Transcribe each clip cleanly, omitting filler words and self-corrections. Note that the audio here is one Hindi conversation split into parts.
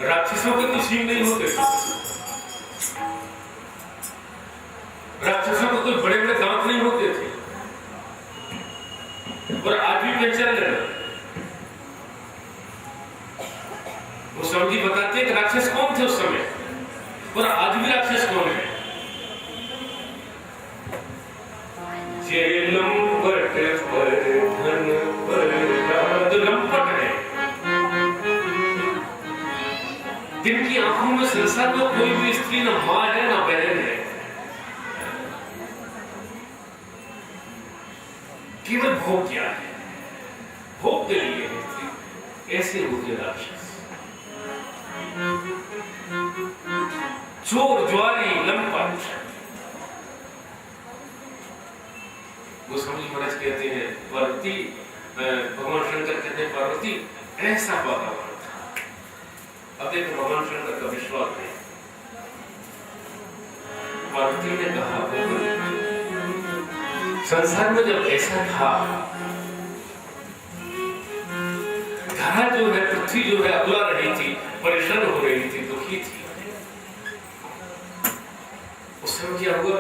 राक्षसों के तो सींग नहीं होते, राक्षसों को कोई बड़े बड़े दांत नहीं होते थे, और आज भी पहचान लेना। वो समझी बताते हैं कि राक्षस कौन थे उस समय और आज भी राक्षस कौन है। लंपट पर धन पर, जो लंपट है, जिनकी आंखों में संसार में कोई भी स्त्री न मां है न बहन है, केवल भोग क्या है, भोग के लिए है, ऐसे होते राक्षस। चोर ज्वारी लंपट। वो समझ महाराज कहते हैं पार्वती, भगवान शंकर कहते हैं पार्वती ऐसा वातावरण था। अब देखो भगवान शंकर का विश्वास है। पार्वती ने कहा संसार में जब ऐसा था, धरा जो है, पृथ्वी जो है अबला रही थी, परेशान हो रही थी, दुखी थी, उस समय क्या हुआ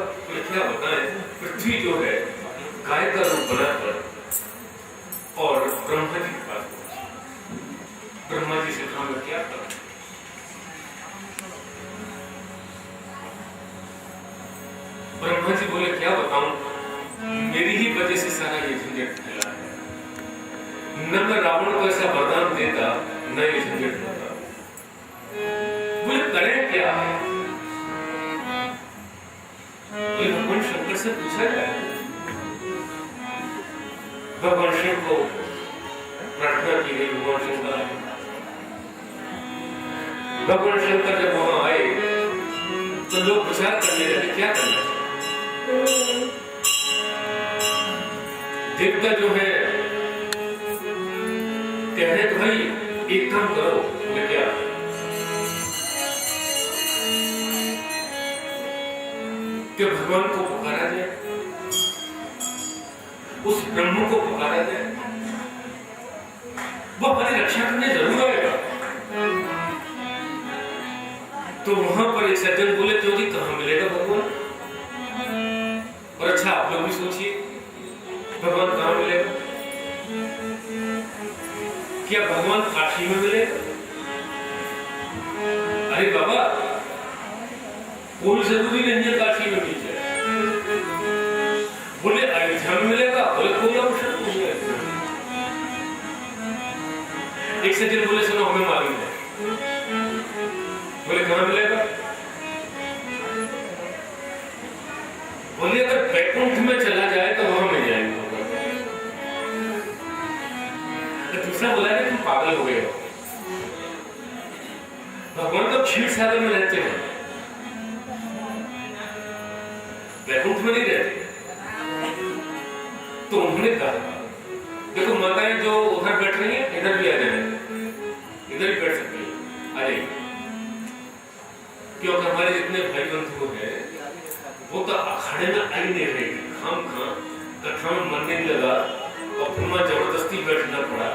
क्या बताएं। पृथ्वी जो है गाय का रूप बनाकर और ब्रह्मा जी के पास पहुंची। ब्रह्मा जी से कहा मैं क्या करूं। ब्रह्मा जी बोले क्या बताऊं, मेरी ही वजह से सारा ये झंझट फैला है। न मैं रावण को ऐसा वरदान देता न ये झंझट होता। बोले करें क्या। बोले भगवान शंकर से पूछा जाए। भगवान शिव को प्रार्थना की गई। भगवान शंकर आए। भगवान शंकर जब वहां आए तो लोग विचार करने लगे क्या करना है। देवता जो है कह रहे तो भाई एक काम करो। बोले क्या। कि भगवान को पुकारा जाए, उस ब्रह्म को पुकारा जाए, वो हमारी रक्षा करने जरूर आएगा। तो वहां पर एक सज्जन बोले क्यों जी कहां मिलेगा भगवान। और अच्छा आप लोग भी सोचिए भगवान कहां मिलेगा। क्या भगवान काशी में मिलेगा। अरे बाबा कोई जरूरी नहीं है काशी में मिल जाए। बोले अयोध्या में मिलेगा। बोले कोई आवश्यक नहीं है। एक सज्जन बोले सुनो हमें मालूम है। बोले कहां मिलेगा। बोले अगर वैकुंठ में चला जाए तो वहां मिल जाएगा। तो दूसरा बोला कि तुम पागल हो गए हो। भगवान तो क्षीर सागर में रहते हैं, वैकुंठ में नहीं रहते। तो उन्होंने कहा देखो माताएं जो उधर बैठ रही हैं इधर भी आ जाए, इधर भी बैठ सकती है, आ जाइए। क्योंकि हमारे जितने भाई बंधु हैं वो तो अखाड़े में आ ही नहीं रहे। खाम खां कथा में मन नहीं लगा और फिर वहां जबरदस्ती बैठना पड़ा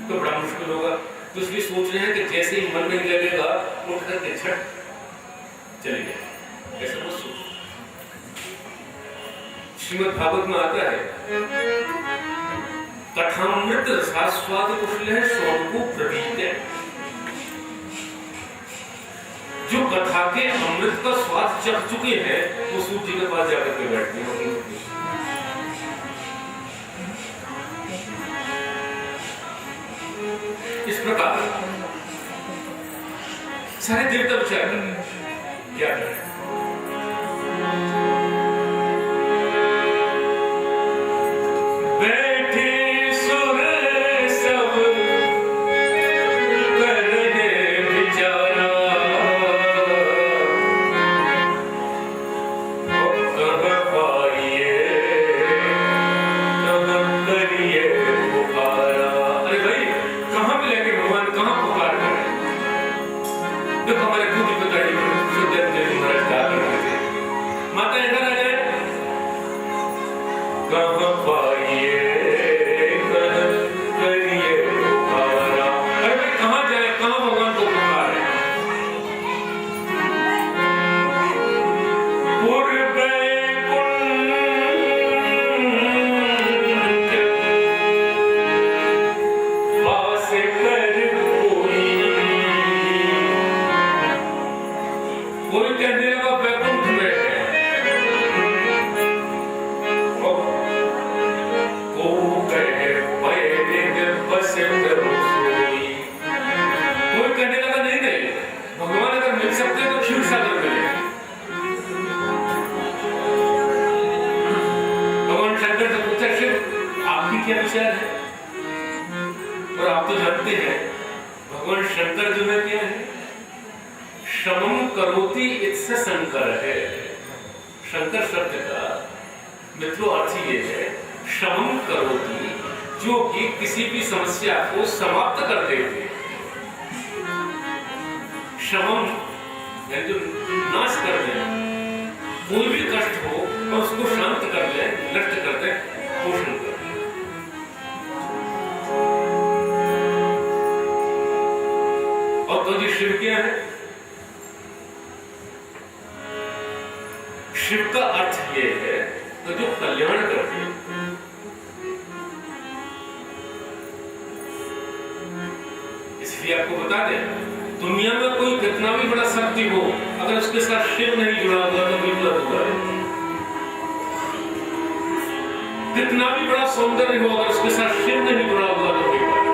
तो बड़ा मुश्किल होगा। तो इसलिए सोच रहे हैं कि जैसे ही मन नहीं लगेगा उठ करके झट चले जाए। ऐसा मत सोचो। श्रीमद् भागवत में आता है कथामृत रसास्वाद कुशल है शौनको प्रवीत है। जो कथा के अमृत का स्वाद चख चुके हैं वो सूत जी के पास जाकर के बैठते हैं। इस प्रकार सारे देवता विचार करें क्या करें। माता और आप तो जानते हैं भगवान शंकर जो है क्या है, शमम करोति इससे शंकर है। शंकर शब्द का मित्रों अर्थ ये है शमम करोति, जो कि किसी भी समस्या को समाप्त कर देते। शमम यानी जो नाश कर दे, कोई भी कष्ट हो और उसको शांत कर दे, नष्ट कर दे, पोषण कर दे। और तो जी शिव क्या है? शिव का अर्थ ये है तो जो कल्याण करते हैं। इसलिए आपको बता दें, दुनिया में कोई कितना भी बड़ा शक्ति हो, अगर उसके साथ शिव नहीं जुड़ा हुआ तो बिल्कुल अधूरा है। कितना भी बड़ा सौंदर्य हो, अगर उसके साथ शिव नहीं जुड़ा हुआ तो बेकार है।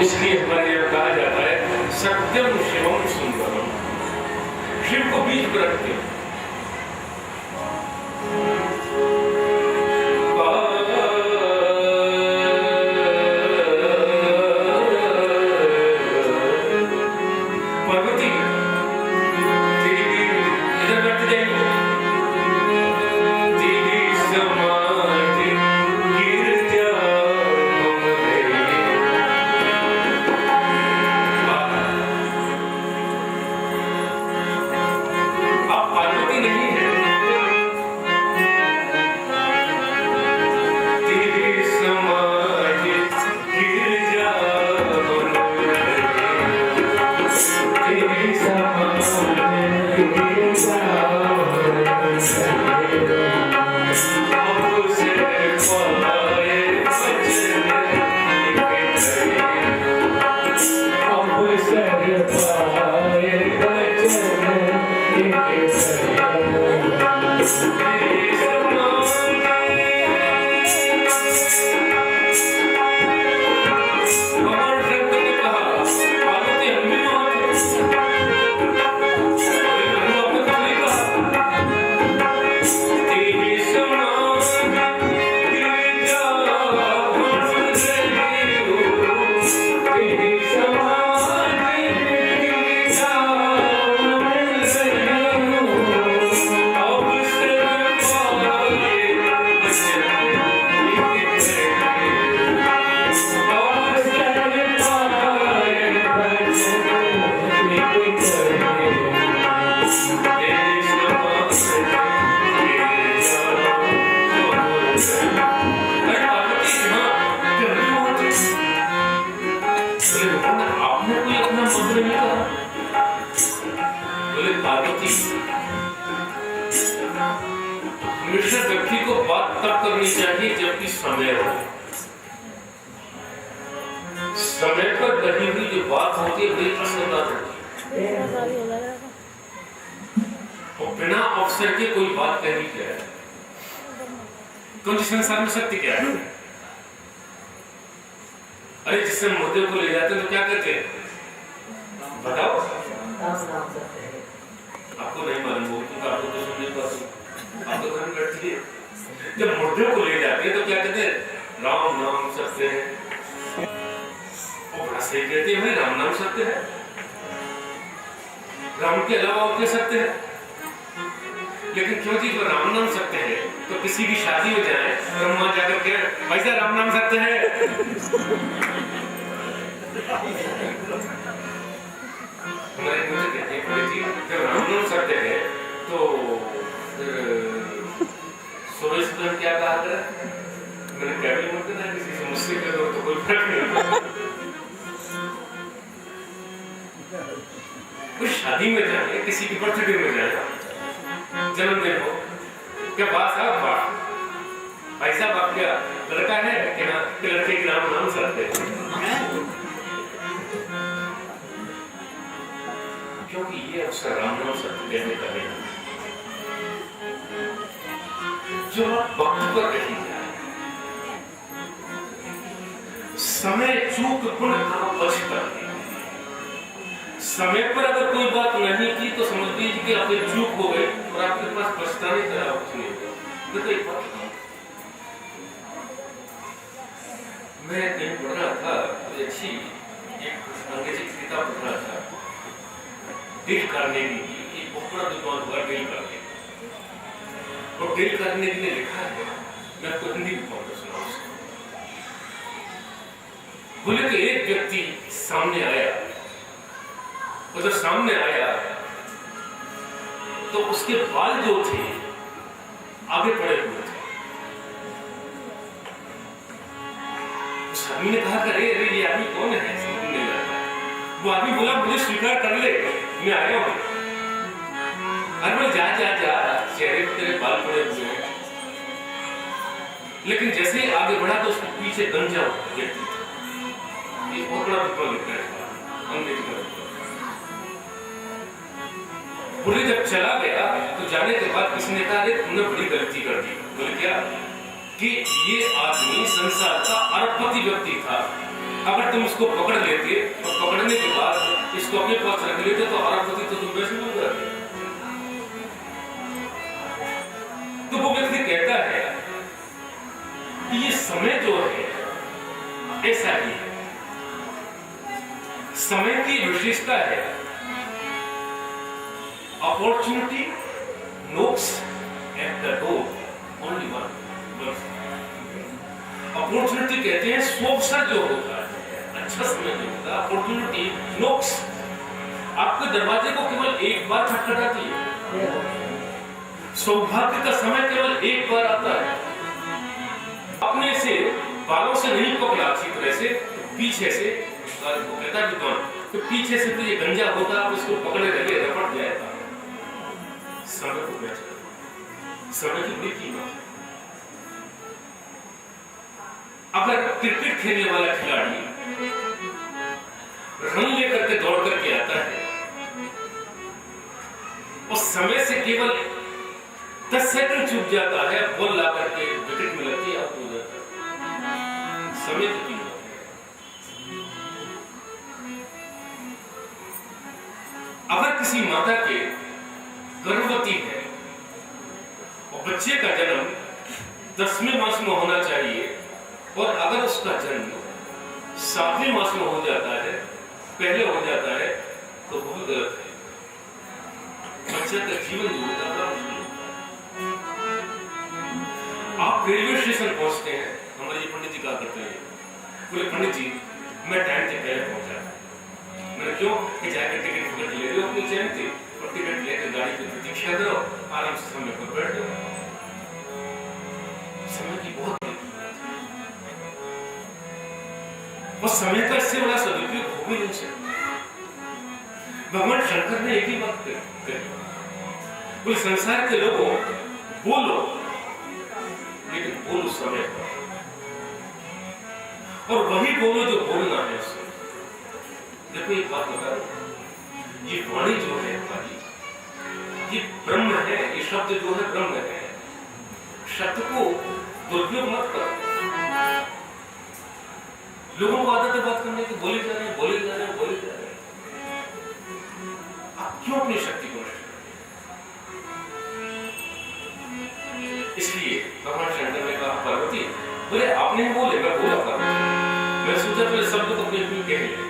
इसलिए हमारे यहाँ कहा जाता है सत्यम शिवम सुंदरम। शिव को बीच पर रखते हैं। हमेशा व्यक्ति को बात तब करनी चाहिए जबकि समय हो। समय पर कही हुई जो बात होती है वही असरदार होती है, और बिना अवसर के कोई बात कहनी क्या है? क्योंकि संसार में सत्य क्या है? अरे जिससे मुद्दे को ले जाते हैं तो क्या कहते हैं बताओ? आपको नहीं मालूम हो क्योंकि आपको तो सुनने पर आपको धन करती है। जब मुद्दे को ले जाते हैं तो क्या कहते हैं? राम नाम सत्य है। और बड़ा सही कहते हैं, राम नाम सत्य है, राम के अलावा और क्या सत्य है? लेकिन क्यों जी जो राम नाम सत्य है तो किसी की शादी हो जाए और हम वहां जाकर के भाई साहब राम नाम सत्य है, हमारे मुझे कहते हैं बोले जी जब राम नाम सत्य है तो सोरेश को क्या कहा था? मैंने क्या भी मत करना, किसी से मुझसे करो तो कोई फर्क नहीं पड़ता। कुछ शादी में जाए, किसी की बर्थडे में जाए, जन्मदिन हो, क्या बात साहब बात भाई साहब आप क्या लड़का है कि ना कि लड़के के नाम सत्य है? क्योंकि ये अवसर राम नाम सत्य कहने का है जो वक्त पर कही जाए। समय चूक गुण का बचता है। समय पर अगर कोई बात नहीं की तो समझ लीजिए कि आपकी चूक हो गई और आपके पास पछताने का कुछ नहीं होगा। मैं कहीं पढ़ रहा था, मुझे अच्छी एक अंग्रेजी किताब पढ़ रहा था, डेल कार्नेगी की, एक बहुत बड़ा विद्वान हुआ डेल कार्नेगी, और डेल कार्नेगी ने लिखा है, मैं आपको हिंदी में पढ़कर सुनाऊं। बोले कि एक व्यक्ति सामने आया, और जब सामने आया तो उसके बाल जो थे आगे पड़े हुए थे। उस आदमी ने कहा अरे अरे ये आदमी कौन है, समझ नहीं आता। वो आदमी बोला मुझे स्वीकार कर ले, मैं आया हूं। अरे बोले जा जा जा, चेहरे पर तेरे बाल पड़े हुए हैं। लेकिन जैसे ही आगे बढ़ा तो उसके पीछे गंजा व्यक्ति था। ये बहुत बड़ा विद्वान लिखा है अंग्रेजी में। बोले जब चला गया तो जाने के बाद किसी ने कहा तुमने बड़ी गलती कर दी। बोले क्या? कि ये आदमी संसार का अरबपति व्यक्ति था, अगर तुम इसको पकड़ लेते और पकड़ने के बाद इसको अपने पास रख लेते तो अरबपति तो तुम वैसे मिल जाते। तो वो व्यक्ति कहता है कि ये समय जो है ऐसा ही है, समय की विशेषता है opportunity knocks at the door, only one. Opportunity कहते हैं अवसर जो होता है, अच्छा समय जो होता है, opportunity knocks आपके दरवाजे को केवल एक बार खटखटाती है। सौभाग्य का समय केवल एक बार आता है। अपने से बालों से नहीं पकड़ा अच्छी तरह से, पीछे से वो कहता है विद्वान, तो पीछे से तो ये गंजा होता, आप इसको पकड़े रहे रपट जाएगा। समय को बचा, समय की बड़ी कीमत है। अगर क्रिकेट खेलने वाला खिलाड़ी रन लेकर के दौड़ करके आता है और समय से केवल 10 सेकंड चूक जाता है, बॉल ला करके विकेट में लगती है, आउट हो जाता है। समय की कीमत। अगर किसी माता के गर्भवती है और बच्चे का जन्म 10वें मास में होना चाहिए और अगर उसका जन्म 7वें मास में हो जाता है, पहले हो जाता है, तो वो भी गलत है। बच्चे का जीवन जो होता है मुश्किल होता है। आप रेलवे स्टेशन पहुंचते हैं, हमारे पंडित जी कहा करते हैं, बोले पंडित जी मैं टाइम से पहले पहुंचा। मैंने क्यों? कि जाकर टिकट टिकट ले लो अपनी चैन से और टिकट लेकर गाड़ी की प्रतीक्षा करो, आराम से समय पर बैठ जाओ। समय की बहुत और समय का इससे बड़ा सदुपयोग हो भी नहीं सकता। भगवान शंकर ने एक ही बात कही, बोले संसार के लोगों बोलो, लेकिन बोलो समय पर, और वही बोलो जो बोलना है उससे। देखो एक बात बता रहा, ये वाणी जो है हमारी, ये ब्रह्म है, ये शब्द जो है ब्रह्म है। शब्द को दुरुपयोग मत करो। लोगों को आदत है बात करने की, बोले जा रहे हैं, बोले जा रहे हैं, बोले जा रहे हैं। आप क्यों अपनी शक्ति को नष्ट करें? इसलिए भगवान शंकर ने कहा पार्वती, बोले आपने बोले, मैं बोला पार्वती, मैं सोचा पहले शब्द को अपने अपने कह लिया।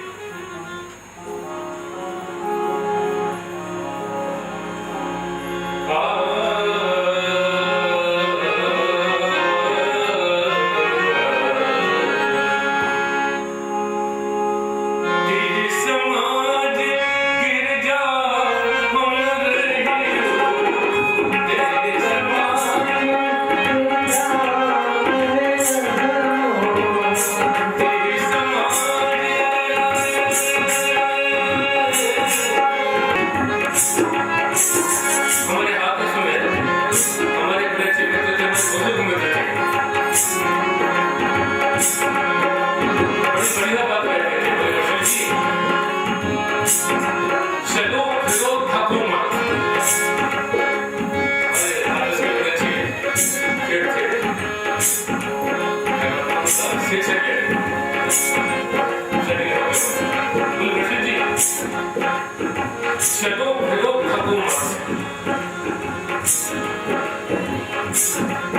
चलो फिरो थको मत,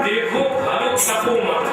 देखो भारो थको मत।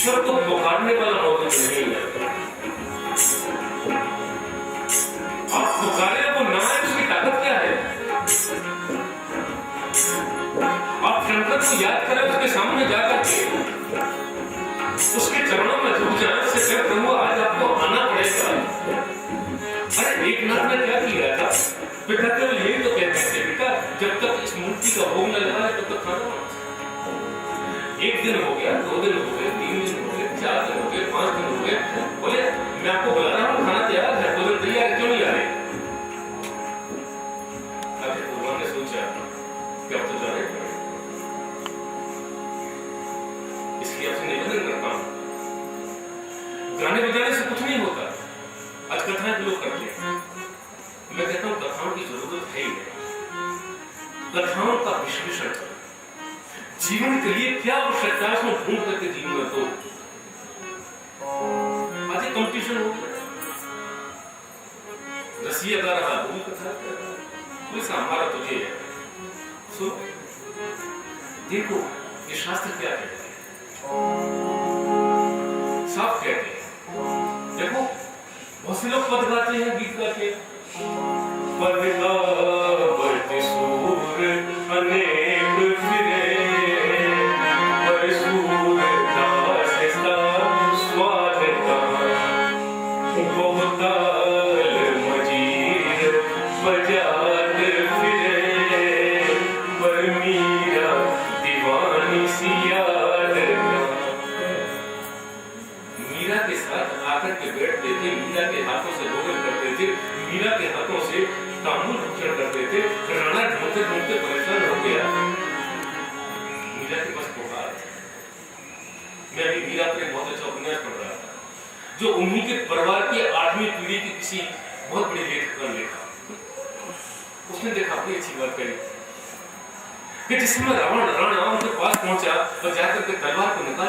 ईश्वर को पुकारने वाला मौजूद नहीं है। आप पुकारे वो ना है, उसकी ताकत क्या है? आप शंकर को याद करें, उसके सामने जाकर के उसके चरणों में झुक जाए, उससे कहे प्रभु आज आपको आना पड़ेगा। अरे एक नाथ ने क्या किया था? पिता केवल यही तो कहते थे, बेटा जब तक इस मूर्ति का भोग न लगा है तब तक खाना मत। एक दिन हो गया, 2 दिन हो गए, 3 दिन हो गए, 4 दिन हो गए, 5 दिन हो गए, बोले मैं आपको बुला रहा हूँ, खाना तैयार है, 2 दिन तैयार, क्यों नहीं आ रहे? अब भगवान ने सोचा कि अब तो जाने पड़ेगा, इसलिए आपसे निवेदन करता हूं, गाने बजाने से कुछ नहीं होता। आज कथाएं लोग करते हैं, मैं कहता हूं कथाओं की जरूरत है ही नहीं। कथाओं का विश्लेषण करो, जीवन के लिए क्या आवश्यकता है उसमें ढूंढ करके जीवन में दो। आज एक कंपटीशन हो गया, रसिया गा रहा, वो भी कथा कर रहा, कोई सा हमारा तुझे है। सो देखो ये शास्त्र क्या कहते हैं, साफ कहते हैं। देखो बहुत से लोग पद गाते हैं, गीत गाते हैं, पद गावत सूर अनेक फिरे, पर सूर दास सा स्वाद का, बहुताल मजीर बजात फिरे, पर मीरा दीवानी सी याद का। मीरा के साथ आकर के बैठते थे, मीरा के हाथों से भोजन करते थे, मीरा के हाथों से तांबूल भक्षण करते थे। राणा ढूंढते ढूंढते परेशान हो गया, मीरा के पास पुकार। मैं अभी मीरा पर एक बहुत अच्छा उपन्यास पढ़ रहा था, जो उन्हीं के परिवार की 8वीं पीढ़ी की किसी बहुत बड़ी लेखक ने लिखा। उसने देखा, अपनी अच्छी बात करी कि जिस समय रावण राणा उनके पास पहुंचा और जाकर के तलवार को निकाल